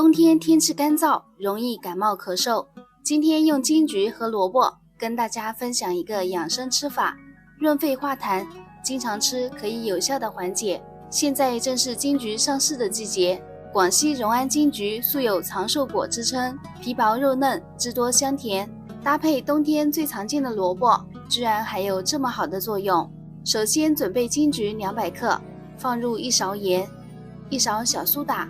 冬天天气干燥，容易感冒咳嗽。今天用金桔和萝卜跟大家分享一个养生吃法，润肺化痰，经常吃可以有效的缓解。现在正是金桔上市的季节，广西荣安金桔素有长寿果之称，皮薄肉嫩，汁多香甜，搭配冬天最常见的萝卜，居然还有这么好的作用。首先准备金桔200克，放入1勺盐、1勺小苏打，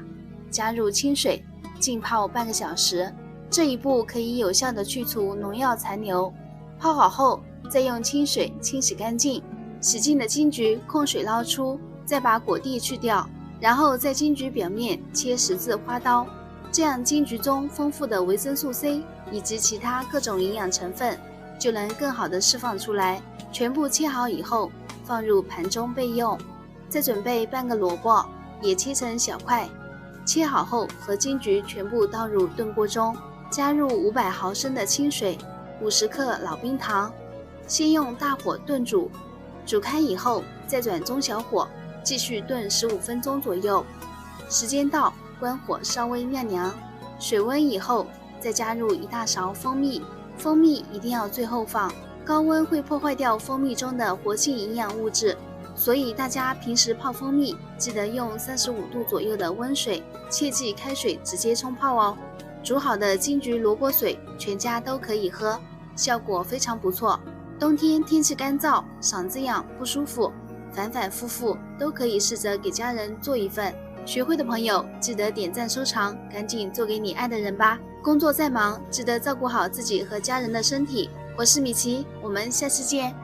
加入清水，浸泡半个小时。这一步可以有效的去除农药残留。泡好后，再用清水清洗干净，洗净的金桔控水捞出，再把果蒂去掉，然后在金桔表面切十字花刀，这样金桔中丰富的维生素 C 以及其他各种营养成分就能更好的释放出来。全部切好以后，放入盘中备用。再准备半个萝卜，也切成小块，切好后和金桔全部倒入炖锅中，加入500毫升的清水，50克老冰糖，先用大火炖煮，煮开以后再转中小火继续炖15分钟左右。时间到，关火稍微晾凉，水温以后再加入1大勺蜂蜜，蜂蜜一定要最后放，高温会破坏掉蜂蜜中的活性营养物质，所以大家平时泡蜂蜜记得用35度左右的温水，切忌开水直接冲泡哦。煮好的金桔萝卜水全家都可以喝，效果非常不错。冬天天气干燥，嗓子痒不舒服，反反复复都可以试着给家人做一份。学会的朋友记得点赞收藏，赶紧做给你爱的人吧。工作再忙，记得照顾好自己和家人的身体。我是米奇，我们下期见。